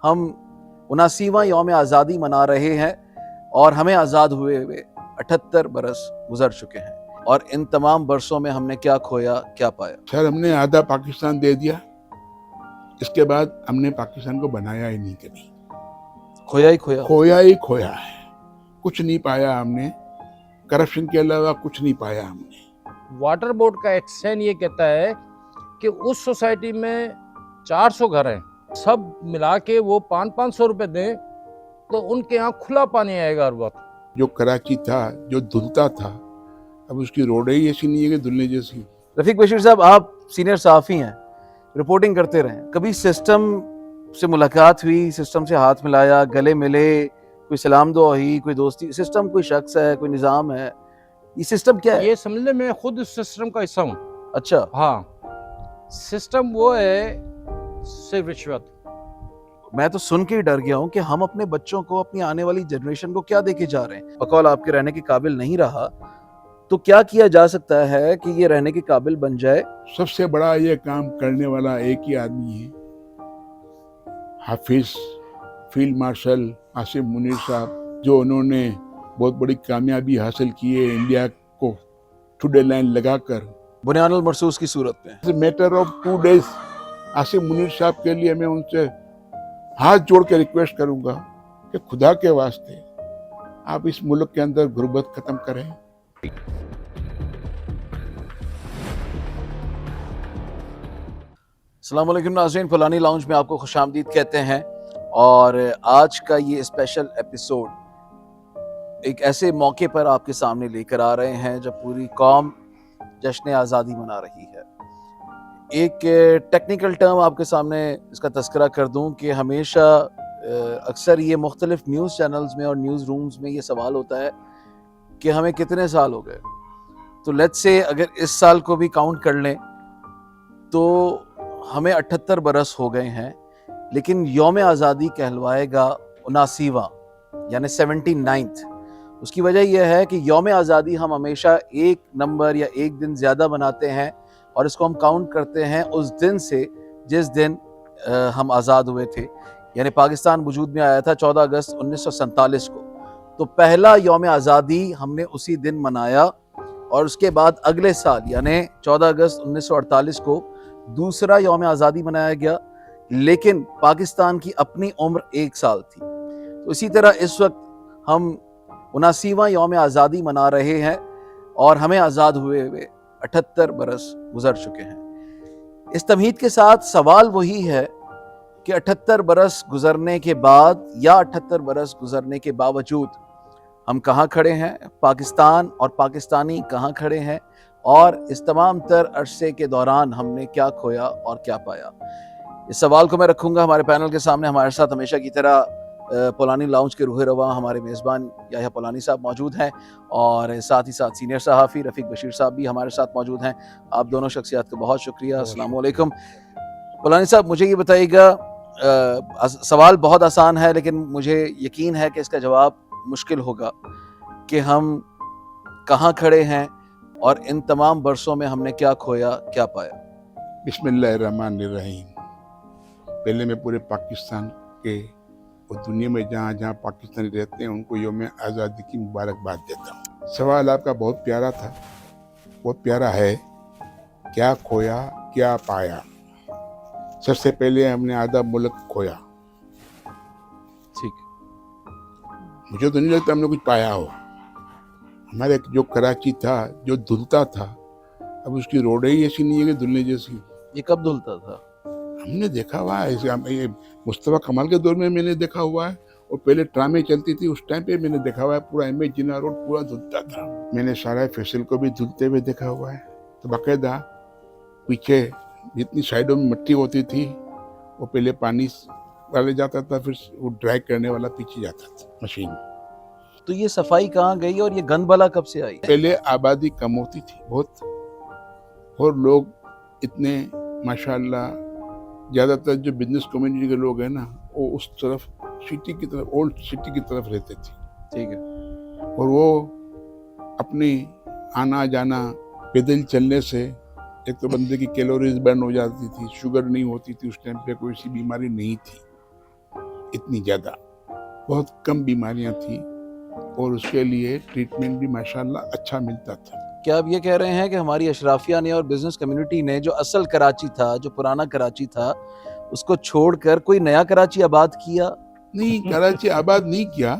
हम 79वां यौम आज़ादी मना रहे हैं और हमें आज़ाद हुए हुए 78 बरस गुजर चुके हैं। और इन तमाम बरसों में हमने क्या खोया, क्या पाया? सर, हमने आधा पाकिस्तान दे दिया। इसके बाद हमने पाकिस्तान को बनाया ही नहीं कभी। खोया ही खोया। खोया ही खोया है, कुछ नहीं पाया हमने। करप्शन के अलावा कुछ नहीं पाया हमने। वाटर बोर्ड का एक्शन ये कहता है कि उस सोसाइटी में 400 घर हैं, सब मिला के वो 500-500 रुपए दें तो उनके यहाँ खुला पानी आएगा हर वक्त। जो कराची था, जो धुलता था, अब उसकी रोडें ही ऐसी नहीं है कि धुलने जैसी। रफीक बशीर साहब, आप सीनियर सहाफ़ी हैं, रिपोर्टिंग करते रहे, कभी सिस्टम से मुलाकात हुई, सिस्टम से हाथ मिलाया, गले मिले, कोई सलाम दुआ हुई, कोई दोस्ती? सिस्टम कोई शख्स है, कोई निज़ाम है, ये सिस्टम क्या है? ये समझ ले मैं खुद उस सिस्टम का हिस्सा हूँ। अच्छा। हाँ, सिस्टम वो है सिर्फ रिश्वत। मैं तो सुन के ही डर गया हूँ कि हम अपने बच्चों को, अपनी आने वाली जनरेशन को क्या देके जा रहे हैं। बकौल आपके रहने के काबिल नहीं रहा, तो क्या किया जा सकता है कि ये रहने के काबिल बन जाए? सबसे बड़ा ये काम करने वाला एक ही आदमी है, हाफिज फील्ड मार्शल आसिफ मुनीर साहब, जो उन्होंने बहुत बड़ी कामयाबी हासिल की है इंडिया को टुडे लाइन लगाकर। बुनियानुल मरसूस की सूरत में matter of 2 days Asif Munir साहब के लिए मैं उनसे हाथ जोड़ के रिक्वेस्ट करूंगा कि खुदा के वास्ते आप इस मुल्क के अंदर गुर्बत खत्म करें। अस्सलाम वालेकुम नाज़रीन, फलानी लाउंज में आपको खुशामदीद कहते हैं। और आज का ये स्पेशल एपिसोड एक ऐसे मौके पर आपके सामने लेकर आ रहे हैं जब पूरी कौम जश्न आज़ादी मना रही है। एक टेक्निकल टर्म आपके सामने इसका तस्करा कर दूं कि हमेशा अक्सर ये मुख्तलिफ न्यूज़ चैनल्स में और न्यूज़ रूम्स में ये सवाल होता है कि हमें कितने साल हो गए। तो लेट्स से अगर इस साल को भी काउंट कर लें तो हमें 78 बरस हो गए हैं, लेकिन यौम आज़ादी कहलवाएगा 79वां यानी 79th। उसकी वजह यह है कि यौम आज़ादी हम हमेशा एक नंबर या एक दिन ज़्यादा बनाते हैं और इसको हम काउंट करते हैं उस दिन से जिस दिन हम आज़ाद हुए थे। यानी पाकिस्तान वजूद में आया था 14 अगस्त 1947 को, तो पहला यौम आज़ादी हमने उसी दिन मनाया और उसके बाद अगले साल यानी 14 अगस्त 1948 को दूसरा यौम आज़ादी मनाया गया, लेकिन पाकिस्तान की अपनी उम्र 1 साल थी। तो इसी तरह इस वक्त हम 79वां यौम आज़ादी मना रहे हैं और हमें आज़ाद हुए हुए 78 बरस गुजर चुके हैं। इस तमहीद के साथ सवाल वही है कि 78 बरस गुजरने के बाद या 78 बरस गुजरने के बावजूद हम कहाँ खड़े हैं, पाकिस्तान और पाकिस्तानी कहाँ खड़े हैं, और इस तमाम तर अरसे के दौरान हमने क्या खोया और क्या पाया। इस सवाल को मैं रखूंगा हमारे पैनल के सामने। हमारे साथ हमेशा की तरह पोलानी लाउंज के रूह रवा हमारे मेज़बान याह्या पोलानी साहब मौजूद हैं और साथ ही साथ सीनियर सहाफ़ी रफ़ीक बशीर साहब भी हमारे साथ मौजूद हैं। आप दोनों शख्सियात का बहुत शुक्रिया। अस्सलाम वालेकुम। पोलानी साहब, मुझे ये बताइएगा, सवाल बहुत आसान है लेकिन मुझे यकीन है कि इसका जवाब मुश्किल होगा कि हम कहाँ खड़े हैं और इन तमाम बरसों में हमने क्या खोया, क्या पाया। बिस्मिल्लाहिर्रहमानिर्रहीम। पहले मैं पूरे पाकिस्तान के और दुनिया में जहाँ जहाँ पाकिस्तानी रहते हैं उनको यौम आज़ादी की मुबारकबाद देता हूँ। सवाल आपका बहुत प्यारा था, बहुत प्यारा है। क्या खोया, क्या पाया? सबसे पहले हमने आधा मुल्क खोया। ठीक, मुझे तो नहीं लगता हमने कुछ पाया हो। हमारे जो कराची था, जो धुलता था, अब उसकी रोडें ही ऐसी नहीं है कि धुलने जैसी। ये कब धुलता था? हमने देखा हुआ है, ये मुस्तफा कमाल के दौर में मैंने देखा हुआ है, और पहले ट्रामें चलती थी उस टाइम पे मैंने देखा हुआ है। पूरा एमए जिन्ना रोड पूरा धुलता था। मैंने सारा फैसल को भी धुलते हुए देखा हुआ है। तो बाकायदा पीछे जितनी साइडों में मिट्टी होती थी वो पहले पानी डाले जाता था, फिर वो ड्राई करने वाला पीछे जाता था मशीन। तो ये सफाई कहाँ गई और ये गंद भला कब से आई? पहले आबादी कम होती थी बहुत, और लोग इतने माशाल्लाह, ज़्यादातर जो बिजनेस कम्युनिटी के लोग हैं ना, वो उस तरफ सिटी की तरफ, ओल्ड सिटी की तरफ रहते थे। ठीक है। और वो अपनी आना जाना पैदल चलने से एक तो बंदे की कैलोरीज बर्न हो जाती थी, शुगर नहीं होती थी उस टाइम पे, कोई सी बीमारी नहीं थी। इतनी ज़्यादा, बहुत कम बीमारियां थी और उसके लिए ट्रीटमेंट भी माशाल्लाह अच्छा मिलता था। क्या आप ये कह रहे हैं कि हमारी अशराफिया ने और बिजनेस कम्युनिटी ने जो असल कराची था, जो पुराना कराची था, उसको छोड़कर कोई नया कराची आबाद किया? नहीं, कराची आबाद नहीं किया।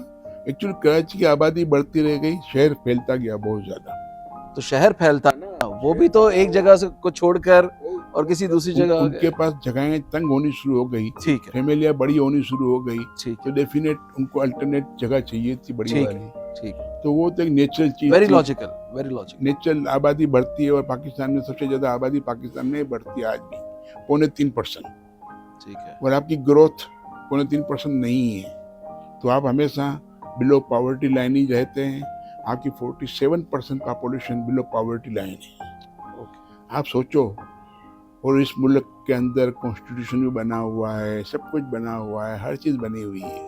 एक्चुअली कराची की आबादी बढ़ती रह गई, शहर फैलता गया बहुत ज़्यादा। तो शहर फैलता ना, वो भी तो एक जगह से को छोड़कर और किसी दूसरी जगह आ उनके गए। पास जगहें तंग होनी शुरू हो गई, ठीक है, फैमिलियां बड़ी होनी शुरू हो गई, ठीक तो डेफिनेट उनको अल्टरनेट जगह चाहिए थी बड़ी ठीक वाली। ठीक, तो वो तो एक नेचुरल चीज वेरी थी। Logical, very logical. नेचुरल आबादी बढ़ती है और पाकिस्तान में सबसे ज्यादा आबादी पाकिस्तान में बढ़ती है आज भी, 3.25%। ठीक है, और आपकी ग्रोथ 3.25% नहीं है, तो आप हमेशा बिलो पॉवर्टी लाइन ही रहते हैं। आपकी 47% पॉपुलेशन बिलो पॉवर्टी लाइन है। ओके, आप सोचो, और इस मुल्क के अंदर कॉन्स्टिट्यूशन भी बना हुआ है, सब कुछ बना हुआ है, हर चीज़ बनी हुई है,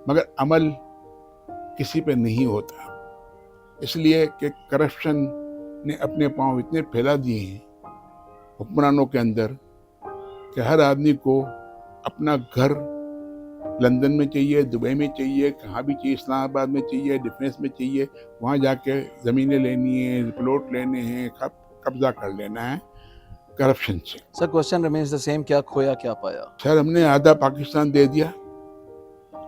मगर अमल किसी पे नहीं होता। इसलिए कि करप्शन ने अपने पांव इतने फैला दिए हैं हुक्मरानों के अंदर कि हर आदमी को अपना घर लंदन में चाहिए, दुबई में चाहिए, कहाँ भी चाहिए, इस्लामाबाद में चाहिए, डिफेंस में चाहिए, वहाँ जाके ज़मीनें लेनी है, प्लॉट लेने हैं, कब्जा कर लेना है करप्शन से। Sir question remains the same, क्या खोया क्या पाया? सर, हमने आधा पाकिस्तान दे दिया,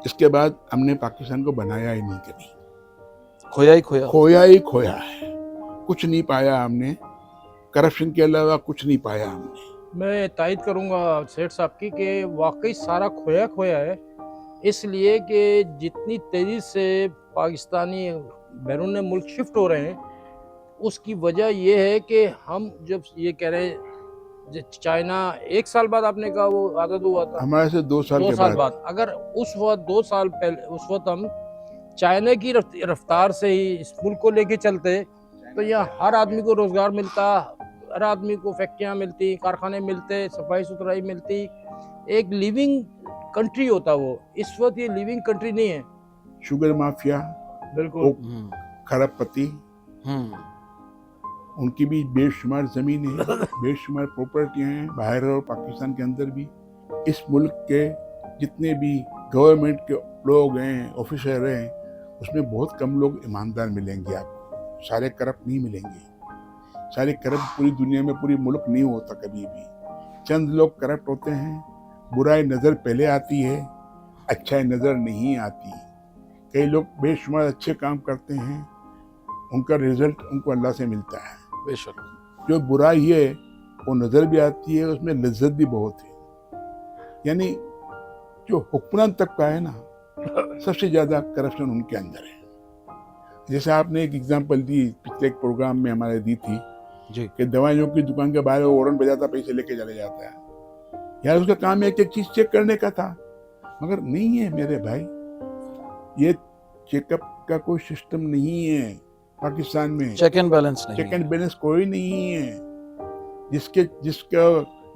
इसके बाद हमने पाकिस्तान को बनाया ही नहीं कभी। खोया ही खोया। खोया ही खोया है, कुछ नहीं पाया हमने, करप्शन के अलावा कुछ नहीं पाया हमने। मैं तायद करूंगा सेठ साहब की कि वाकई सारा खोया खोया है, इसलिए कि जितनी तेज़ी से पाकिस्तानी बैरून मुल्क शिफ्ट हो रहे हैं, उसकी वजह यह है कि हम जब ये कह रहे हैं चाइना 1 साल बाद आपने कहा वो आज़ाद हुआ था, हमारे से 2 साल 2 के साल बाद बाद, अगर उस वक्त 2 साल पहले उस वक्त हम चाइना की रफ्तार से ही इस मुल्क को लेके चलते, तो यहाँ हर आदमी को रोजगार मिलता, हर आदमी को फैक्ट्रियाँ मिलती, कारखाने मिलते, सफाई सुथराई मिलती, एक लिविंग कंट्री होता वो। इस वक्त ये लिविंग कंट्री नहीं है। शुगर माफिया, बिल्कुल खरबपति, उनकी भी बेशुमार ज़मीन है, बेशुमार प्रॉपर्टियाँ हैं बाहर और पाकिस्तान के अंदर भी। इस मुल्क के जितने भी गवर्नमेंट के लोग हैं, ऑफिसर हैं, उसमें बहुत कम लोग ईमानदार मिलेंगे आपको, सारे करप्ट नहीं मिलेंगे। सारे करप्ट पूरी दुनिया में, पूरी मुल्क नहीं होता कभी भी, चंद लोग करप्ट होते हैं। बुराई नज़र पहले आती है, अच्छाई नज़र नहीं आती। कई लोग बेशुमार अच्छे काम करते हैं, उनका रिजल्ट उनको अल्लाह से मिलता है। बेशक। जो बुराई है वो नज़र भी आती है, उसमें लज्जत भी बहुत है। यानी जो हुक्मरान तक का है ना, सबसे ज़्यादा करप्शन उनके अंदर है। जैसे आपने एक एग्जांपल दी पिछले एक प्रोग्राम में हमारे दी थी जी, कि दवाइयों की दुकान के बाहर वो हॉर्न बजाता, पैसे लेके चले जाता है। यार उसका काम एक एक चीज़ चेक करने का था, मगर नहीं है मेरे भाई, ये चेकअप का कोई सिस्टम नहीं है पाकिस्तान में। चेक एंड बैलेंस नहीं। चेक एंड बैलेंस कोई नहीं है। जिसका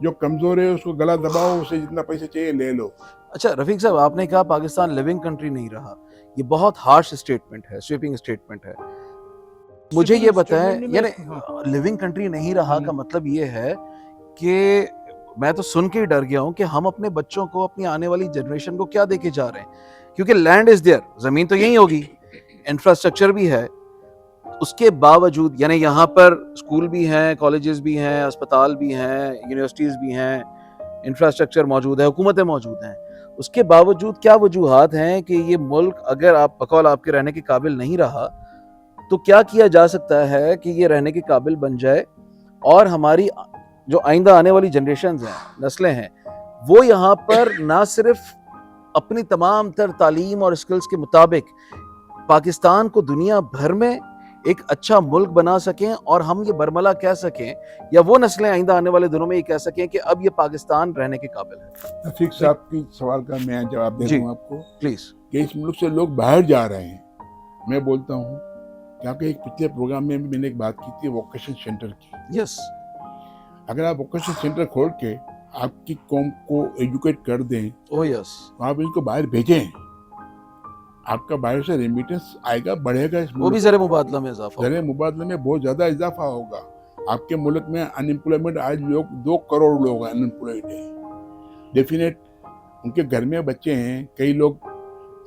जो कमजोर है उसको गला दबाओ, उसे जितना पैसे चाहिए ले लो। अच्छा रफीक साहब, आपने कहा पाकिस्तान लिविंग कंट्री नहीं रहा, ये बहुत हार्श स्टेटमेंट है, स्वीपिंग स्टेटमेंट है। मुझे ये बताएं, यानी लिविंग कंट्री नहीं रहा का मतलब ये है कि मैं तो सुन के ही डर गया हूं कि हम अपने बच्चों को, अपनी आने वाली जनरेशन को क्या देके जा रहे हैं। क्योंकि लैंड इज देयर, जमीन तो यही होगी, इंफ्रास्ट्रक्चर भी है, उसके बावजूद यानी यहाँ पर स्कूल भी हैं, कॉलेजेस भी हैं, अस्पताल भी हैं, यूनिवर्सिटीज़ भी हैं, इंफ्रास्ट्रक्चर मौजूद है, हुकूमतें मौजूद हैं, उसके बावजूद क्या वजूहात हैं कि ये मुल्क अगर आप बकौल आपके रहने के काबिल नहीं रहा, तो क्या किया जा सकता है कि ये रहने के काबिल बन जाए और हमारी जो आइंदा आने वाली जनरेशन हैं, नस्लें हैं, वो यहाँ पर ना सिर्फ अपनी तमाम तर तालीम और स्किल्स के मुताबिक पाकिस्तान को दुनिया भर में एक अच्छा मुल्क बना सकें और हम ये बरमला कह सकें, या वो नस्लें आइंदा आने वाले दिनों में ये कह सकें कि अब ये पाकिस्तान रहने के काबिल है। रफीक साहब की सवाल का मैं जवाब दे दूं आपको प्लीज। कि इस मुल्क से लोग बाहर जा रहे हैं। मैं बोलता हूँ, क्योंकि एक पिछले प्रोग्राम में भी मैंने एक बात की थी वोकेशन सेंटर की। यस, अगर आप वोकेशन सेंटर खोल के आपकी कौम को एजुकेट कर दें, ओह यस, आप इनको बाहर भेजें, आपका बाहर से रेमिटेंस आएगा, बढ़ेगा। इस वो भी ज़रे मुबादला में इजाफा होगा। ज़रे मुबादले में बहुत ज़्यादा इजाफा होगा। आपके मुल्क में अनएम्प्लॉयमेंट आज लोग 2 करोड़ लोग अनएम्प्लॉयड है। डेफिनेट उनके घर में बच्चे हैं, कई लोग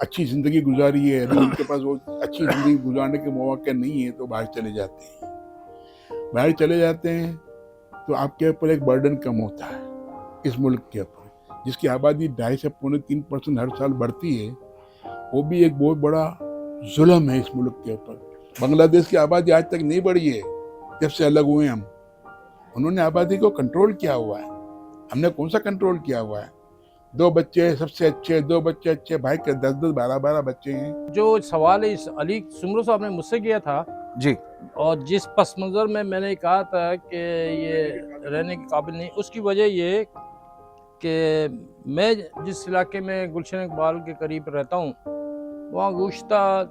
अच्छी ज़िंदगी गुजारी है, अभी उनके पास वो अच्छी ज़िंदगी गुजारने के मौके नहीं है तो बाहर चले जाते हैं। बाहर चले जाते हैं तो आपके ऊपर एक बर्डन कम होता है इस मुल्क के ऊपर, जिसकी आबादी 2.5 से 3% हर साल बढ़ती है। वो भी एक बहुत बड़ा जुल्म है इस मुल्क के ऊपर। बांग्लादेश की आबादी आज तक नहीं बढ़ी है जब से अलग हुए हम। उन्होंने आबादी को कंट्रोल किया हुआ है, हमने कौन सा कंट्रोल किया हुआ है? 2 बच्चे सबसे अच्छे, 2 बच्चे अच्छे, भाई के 10-10, 12-12 बच्चे हैं। जो सवाल है इस अली सुमरो साहब ने मुझसे किया था, जी और जिस पस मंज़र में मैंने कहा था कि ये रहने के काबिल नहीं, उसकी वजह ये कि मैं जिस इलाके में गुलशन इकबाल के करीब रहता हूँ, वहाँ गुज़श्ता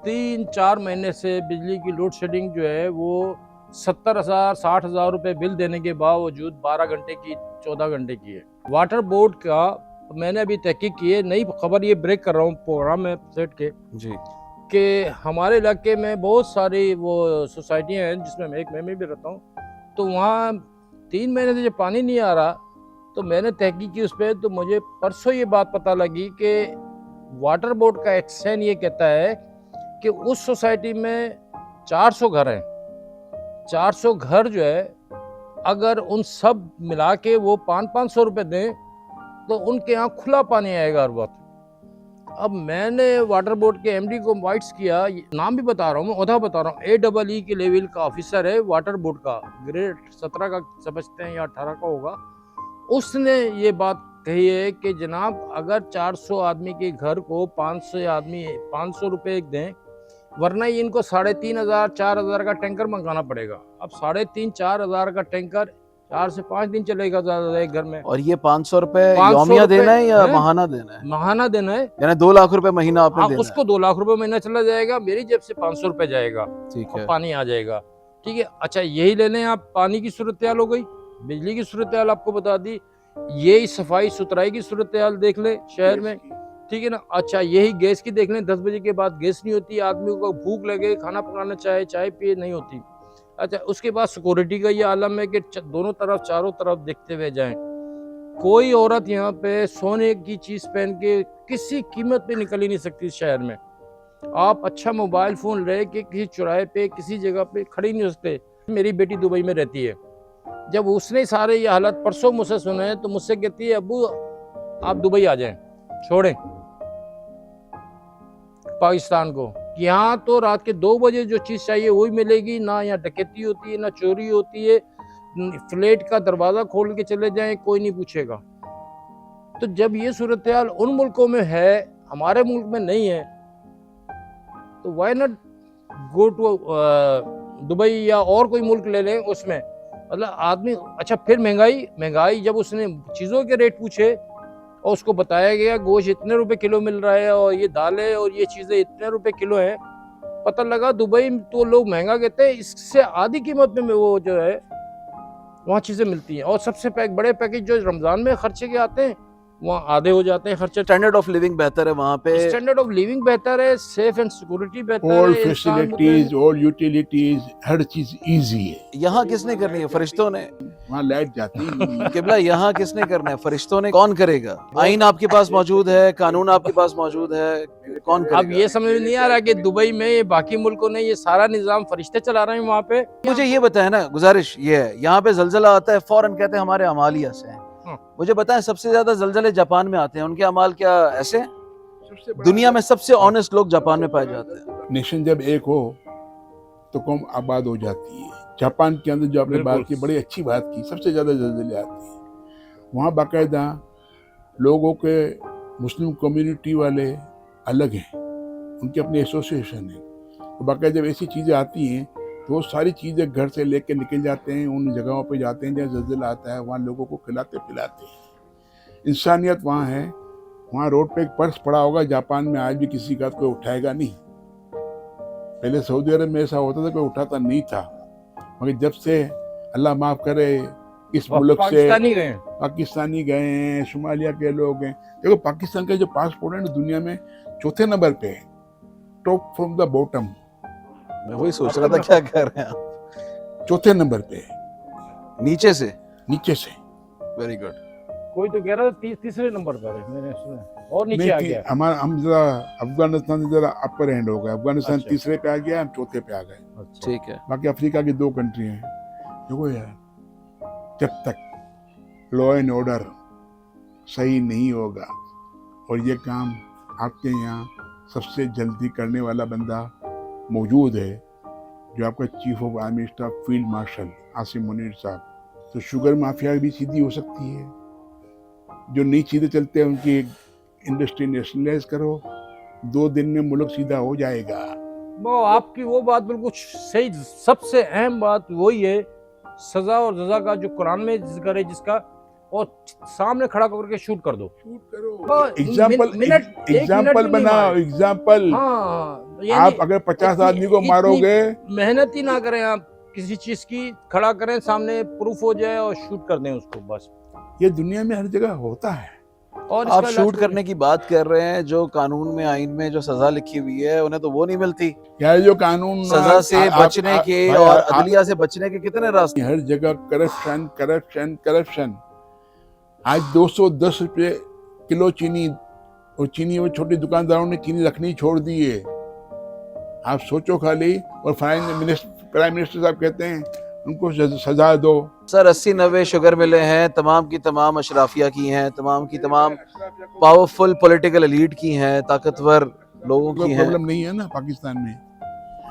3-4 महीने से बिजली की लोड शेडिंग जो है वो 70,000 60,000 रुपये बिल देने के बावजूद 12 घंटे की 14 घंटे की है। वाटर बोर्ड का मैंने अभी तहकीक की है, नई खबर ये ब्रेक कर रहा हूँ प्रोग्राम में सेट के, जी कि हमारे इलाके में बहुत सारी वो सोसाइटियाँ हैं जिसमें मैं भी रहता हूँ, तो वहाँ 3 महीने से जब पानी नहीं आ रहा तो मैंने तहकीक की उस पर, तो मुझे परसों ये बात पता लगी कि वाटर बोर्ड का एक्शन ये कहता है कि उस सोसाइटी में 400 घर हैं, 400 घर जो है अगर उन सब मिला के वो 500-500 रुपये दें तो उनके यहाँ खुला पानी आएगा हर वक्त। अब मैंने वाटर बोर्ड के एमडी को इनवाइट्स किया, नाम भी बता रहा हूँ मैं, ओहदा बता रहा हूँ, AEE के लेवल का ऑफिसर है वाटर बोर्ड का, ग्रेड 17 का समझते हैं या 18 का होगा। उसने ये बात कही है कि जनाब अगर 400 आदमी के घर को 500 आदमी 500 रुपये दें, वरना ये इनको 3,500-4,000 का टैंकर मंगाना पड़ेगा। अब 3,500-4,000 का टैंकर 4 से 5 दिन चलेगा ज़्यादा एक घर में। और ये 500 रुपए 500 यौमिया देना है या है? महाना देना है? महाना देना है, यानी 2 लाख रुपए महीना आपने हाँ, देना उसको 2 लाख रुपए महीना चला जाएगा, मेरी जेब से 500 रुपए जाएगा, है। ठीक और है। पानी आ जाएगा। ठीक है, अच्छा यही ले लें आप, पानी की सूरत हाल हो गई, बिजली की सूरत हाल आपको बता दी, यही सफाई सुथराई की सूरत हाल देख ले शहर में, ठीक है ना। अच्छा यही गैस की देख लें, 10 बजे के बाद गैस नहीं होती, आदमी को भूख लगे खाना पकाना चाहे, चाय पिए, नहीं होती। अच्छा उसके बाद सिक्योरिटी का ये आलम है कि दोनों तरफ चारों तरफ देखते हुए जाएं। कोई औरत यहाँ पे सोने की चीज़ पहन के किसी कीमत पे निकल ही नहीं सकती इस शहर में। आप अच्छा मोबाइल फ़ोन रहे कि किसी चौराहे पे किसी जगह पे खड़े नहीं हो सकते। मेरी बेटी दुबई में रहती है, जब उसने सारे ये हालात परसों मुझसे सुने तो मुझसे कहती है अब्बू आप दुबई आ जाएं, छोड़ें पाकिस्तान को। यहाँ तो रात के 2 बजे जो चीज़ चाहिए वही मिलेगी, ना यहाँ डकैती होती है ना चोरी होती है, फ्लैट का दरवाज़ा खोल के चले जाएं कोई नहीं पूछेगा। तो जब ये सूरत हाल उन मुल्कों में है, हमारे मुल्क में नहीं है, तो why not go to Dubai या और कोई मुल्क ले लें उसमें, मतलब आदमी। अच्छा फिर महंगाई जब उसने चीज़ों के रेट पूछे और उसको बताया गया गोश्त इतने रुपए किलो मिल रहा है और ये दालें और ये चीज़ें इतने रुपए किलो हैं, पता लगा दुबई में तो लोग महंगा कहते हैं, इससे आधी कीमत में वो जो है वहाँ चीज़ें मिलती हैं। और सबसे बड़े पैकेज जो रमज़ान में खर्चे के आते हैं वहाँ आधे हो जाते हैं खर्चे। स्टैंडर्ड ऑफ लिविंग बेहतर है वहाँ पे, स्टैंडर्ड ऑफ लिविंग बेहतर है, सेफ एंड सिक्योरिटी बेहतर ऑल है, फैसिलिटीज, ऑल यूटिलिटीज, हर चीज इजी है। यहाँ किसने करनी है? फरिश्तों ने। वहाँ लाइट जाती है। किबला यहाँ किसने करना है? फरिश्तों ने। कौन करेगा? आइन आपके पास मौजूद है, कानून आपके पास मौजूद है, कौन करेगा? अब ये समझ में नहीं आ रहा कि दुबई में ये बाकी मुल्कों ने ये सारा निजाम फरिश्ते चला रहे हैं वहाँ पे। मुझे ये बताए ना, गुजारिश ये है, यहाँ पे जलजला आता है फौरन कहते हैं हमारे अमालिया से हैं। मुझे बताएं सबसे ज्यादा जलजले जापान में आते हैं, उनके अमाल क्या ऐसे हैं? दुनिया में सबसे ऑनेस्ट लोग जापान में पाए जाते हैं। नेशन जब एक हो तो कौम आबाद हो जाती है। जापान के अंदर जो आपने बात की, बड़ी अच्छी बात की, सबसे ज्यादा जलजले आते हैं वहाँ। बाकायदा लोगों के मुस्लिम कम्युनिटी वाले अलग हैं, उनकी अपनी एसोसिएशन है, तो बाकायदा जब ऐसी चीज़ें आती हैं तो वो सारी चीज़ें घर से लेके निकल जाते हैं, उन जगहों पे जाते हैं जहाँ जलजला आता है, वहाँ लोगों को खिलाते पिलाते हैं। इंसानियत वहाँ है। वहाँ रोड पे एक पर्स पड़ा होगा, जापान में आज भी किसी का कोई उठाएगा नहीं। पहले सऊदी अरब में ऐसा होता था कोई उठाता नहीं था, मगर जब से अल्लाह माफ़ करे इस मुल्क से पाकिस्तानी गए हैं, सोमालिया के लोग हैं। देखो पाकिस्तान का जो पासपोर्ट है ना दुनिया में 4थे नंबर पे है, टॉप फ्रॉम द बॉटम। मैं वही सोच रहा था क्या कर रहे हैं आप? 4थे नंबर पे है, नीचे से। नीचे से। Very good. कोई तो कह रहा था तीसरे नंबर पर है, मैंने सुना और नीचे आ गया। हमारा हम जरा अफगानिस्तान जरा अपर एंड हो गया, अफगानिस्तान अच्छा। तीसरे पे आ गया, हम चौथे पे आ गए। अच्छा। ठीक है। बाकी अफ्रीका की 2 कंट्री हैं। देखो यार, जब तक लॉ एंड ऑर्डर सही नहीं होगा और ये काम आपके यहाँ सबसे जल्दी करने वाला बंदा मौजूद है, जो आपका chief of army staff field marshal Asim Munir साहब, तो शुगर माफिया भी सीधी हो सकती है। जो नहीं सीधे चलते हैं उनकी इंडस्ट्री नेशनलाइज करो, 2 दिन में मुल्क सीधा हो जाएगा। वो आपकी वो बात बिल्कुल सही, सबसे अहम बात वही है, सजा और जजा का जो कुरान में जिक्र है जिसका, और सामने खड़ा करके शूट कर दो। शूट करो, वो एग्जाम्पल बनाओ, एग्जाम्पल। हाँ, आप अगर 50 आदमी को मारोगे, मेहनत ही ना करें आप किसी चीज की, खड़ा करें सामने, प्रूफ हो जाए और शूट कर दें उसको बस। ये दुनिया में हर जगह होता है। और आप इसका शूट करने की बात कर रहे हैं, जो कानून में आइन में जो सजा लिखी हुई है उन्हें तो वो नहीं मिलती। यार जो कानून सजा से बचने के और अदलिया से बचने के कितने रास्ते। हर जगह करप्शन करप्शन करप्शन। आज 210 रुपये किलो चीनी, और चीनी वो छोटे दुकानदारों ने चीनी रखनी छोड़ दी है। आप सोचो खाली। और प्राइम मिनिस्टर साहब कहते हैं उनको सजा दो। सर 80-90 शुगर मिले हैं, तमाम की तमाम अशराफिया की हैं, तमाम की तमाम पावरफुल पॉलिटिकल एलीट की हैं, ताकतवर लोगों की हैं। प्रॉब्लम नहीं है ना पाकिस्तान में।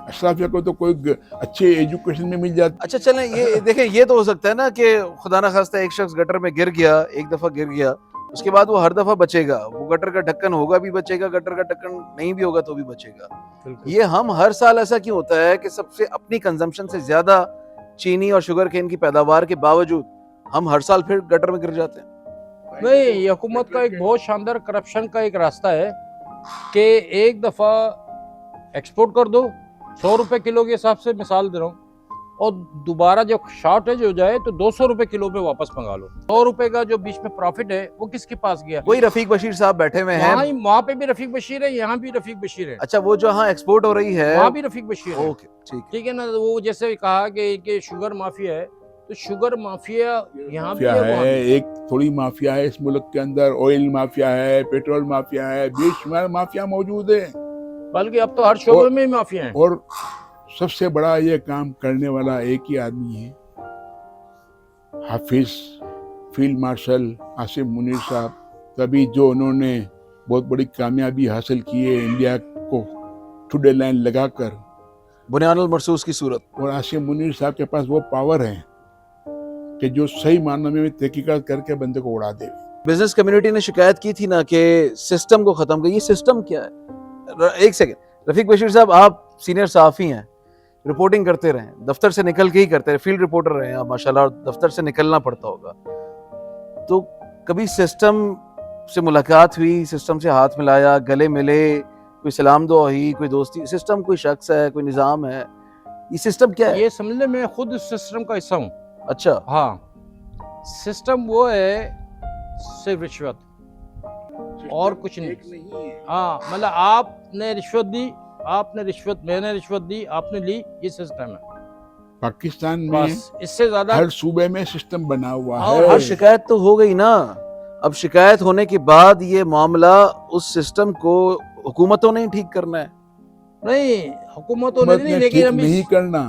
अशराफिया को तो कोई अच्छे एजुकेशन में मिल जाता। अच्छा चलें, ये देखें, ये तो हो सकता है ना कि खुदा न खास्ता एक शख्स गटर में गिर गया, एक दफा गिर गया, उसके बाद वो हर दफा बचेगा। वो गटर का ढक्कन होगा भी बचेगा, गटर का ढक्कन नहीं भी होगा तो भी बचेगा। ये हम हर साल ऐसा क्यों होता है कि सबसे अपनी कंजम्पशन से ज्यादा चीनी और शुगर केन की पैदावार के बावजूद हम हर साल फिर गटर में गिर जाते हैं? नहीं, ये हुकूमत का एक बहुत शानदार करप्शन का एक रास्ता है कि एक दफा एक्सपोर्ट कर दो 100 रुपए किलो के हिसाब से, मिसाल दे रहा हूँ, और दोबारा जब शॉर्टेज हो जाए तो 200 रुपए किलो पे वापस मंगा लो। 100 रुपए का जो बीच में प्रॉफिट है वो किसके पास गया? वही रफीक बशीर साहब बैठे हुए हैं वहाँ पे भी रफीक बशीर है, यहाँ भी रफीक बशीर है। अच्छा, वो जहाँ एक्सपोर्ट हो रही है वहाँ भी रफीक बशीर है। ओके, ठीक है ना। वो जैसे कहा कि शुगर माफिया है, तो शुगर माफिया यहाँ भी है। एक थोड़ी माफिया है इस मुल्क के अंदर, ऑयल माफिया है, पेट्रोल माफिया है, बेशुमार माफिया मौजूद है, बल्कि अब तो हर शोबे में माफिया है। और सबसे बड़ा ये काम करने वाला एक ही आदमी है, हाफिज फील्ड मार्शल आसिम मुनीर साहब। तभी जो उन्होंने बहुत बड़ी कामयाबी हासिल की है इंडिया को टुडे लाइन लगाकर, बुनियानुल मरसूस की सूरत। और आसिम मुनीर साहब के पास वो पावर है कि जो सही मानों में तहकीकात करके बंदे को उड़ा दे। बिजनेस कम्युनिटी ने शिकायत की थी ना कि सिस्टम को खत्म कर। ये सिस्टम क्या है? एक सेकंड, रफीक बशीर साहब, आप सीनियर सहाफी हैं, रिपोर्टिंग करते रहे, दफ्तर से निकल के ही करते रहे, फील्ड रिपोर्टर रहे आप माशाल्लाह, और दफ्तर से निकलना पड़ता होगा, तो कभी सिस्टम से मुलाकात हुई, सिस्टम से हाथ मिलाया, गले मिले, कोई सलाम दुआ हुई, कोई दोस्ती? सिस्टम कोई शख्स है, कोई निज़ाम है? ये सिस्टम क्या है? ये समझ ले, मैं खुद इस सिस्टम का हिस्सा हूँ। अच्छा, हाँ, सिस्टम वो है सिर्फ रिश्वत और कुछ नहीं। हाँ, मतलब आपने रिश्वत दी, आपने रिश्वत, मैंने रिश्वत दी, आपने ली, ये सिस्टम है पाकिस्तान में। बस, इससे ज्यादा हर सूबे में सिस्टम बना हुआ है। और हर शिकायत तो हो गई ना। अब शिकायत होने के बाद ये मामला, उस सिस्टम को हुकूमतों ने ही ठीक करना है। नहीं, हुकूमतों ने नहीं, लेकिन हम नहीं करना।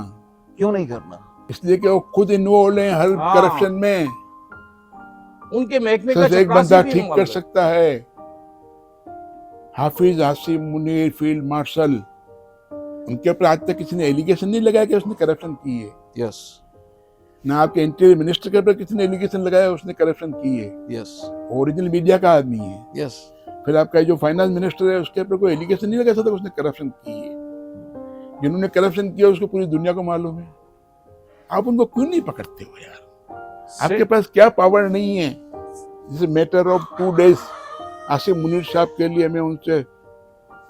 क्यों नहीं करना? इसलिए कि वो खुद इन्वॉल्व हैं हर करप्शन में। उनके महकमे का सिर्फ एक चपरासी बंदा भी ठीक इन्वॉल्व कर है। सकता है, हाफिज आसिम मुनीर फील्ड मार्शल। उनके ऊपर आज तक किसी ने एलिगेशन नहीं लगाया कि उसने करप्शन की है। यस, ना आपके इंटीरियर मिनिस्टर के ऊपर किसी ने एलिगेशन लगाया उसने करप्शन की है। यस, ओरिजिनल मीडिया का आदमी है। यस। फिर आपका जो फाइनेंस मिनिस्टर है उसके ऊपर कोई एलिगेशन नहीं लगा सकता उसने करप्शन की है। जिन्होंने करप्शन किया उसको पूरी दुनिया को मालूम है। आप उनको क्यों नहीं पकड़ते हो यार? आपके पास क्या पावर नहीं है? जैसे matter of 2 days Asim Munir साहब के लिए मैं उनसे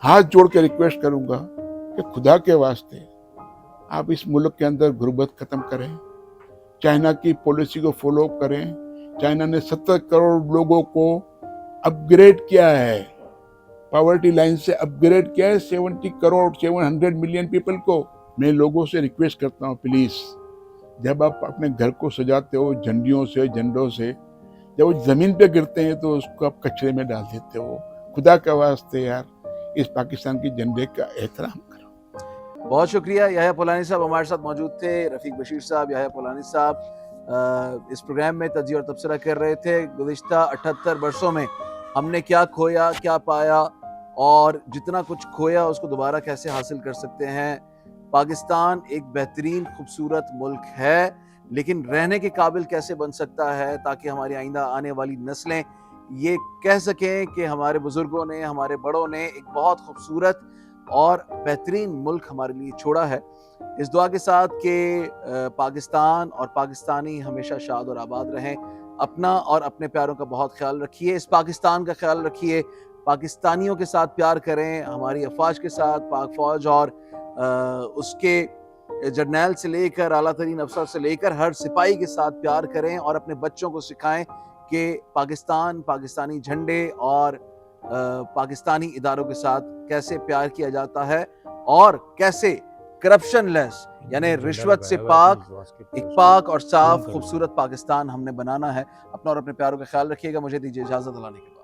हाथ जोड़ के रिक्वेस्ट करूंगा कि खुदा के वास्ते आप इस मुल्क के अंदर गुर्बत खत्म करें, चाइना की पॉलिसी को फॉलो करें। चाइना ने 70 करोड़ लोगों को अपग्रेड किया है, पॉवर्टी लाइन से अपग्रेड किया है 70 करोड़ 700 मिलियन पीपल को। मैं लोगों से रिक्वेस्ट करता हूँ, प्लीज जब आप अपने घर को सजाते हो झंडियों से, झंडों से, जब वो ज़मीन पे गिरते हैं तो उसको आप कचरे में डाल देते हो। खुदा के वास्ते यार इस पाकिस्तान की झंडे का एहतराम करो। बहुत शुक्रिया। याह्या पोलानी साहब हमारे साथ मौजूद थे। रफ़ीक बशीर साहब, याह्या पोलानी साहब इस प्रोग्राम में तज्ज़िया और तबसरा कर रहे थे गुज़िश्ता 78 वर्षों में हमने क्या खोया, क्या पाया और जितना कुछ खोया उसको दोबारा कैसे हासिल कर सकते हैं। पाकिस्तान एक बेहतरीन खूबसूरत मुल्क है, लेकिन रहने के काबिल कैसे बन सकता है ताकि हमारी आइंदा आने वाली नस्लें ये कह सकें कि हमारे बुज़ुर्गों ने, हमारे बड़ों ने एक बहुत खूबसूरत और बेहतरीन मुल्क हमारे लिए छोड़ा है। इस दुआ के साथ कि पाकिस्तान और पाकिस्तानी हमेशा शाद और आबाद रहें। अपना और अपने प्यारों का बहुत ख्याल रखिए, इस पाकिस्तान का ख्याल रखिए, पाकिस्तानियों के साथ प्यार करें, हमारी अफवाज के साथ, पाक फ़ौज और उसके जर्नैल से लेकर आला तरीन अफसर से लेकर हर सिपाही के साथ प्यार करें और अपने बच्चों को सिखाएं कि पाकिस्तान, पाकिस्तानी झंडे और पाकिस्तानी इदारों के साथ कैसे प्यार किया जाता है और कैसे करप्शन लेस यानी रिश्वत से पाक एक पाक और साफ खूबसूरत पाकिस्तान हमने बनाना है। अपना और अपने प्यारों का ख्याल रखिएगा। मुझे दीजिए इजाज़त। अल्लाह ने के बाद।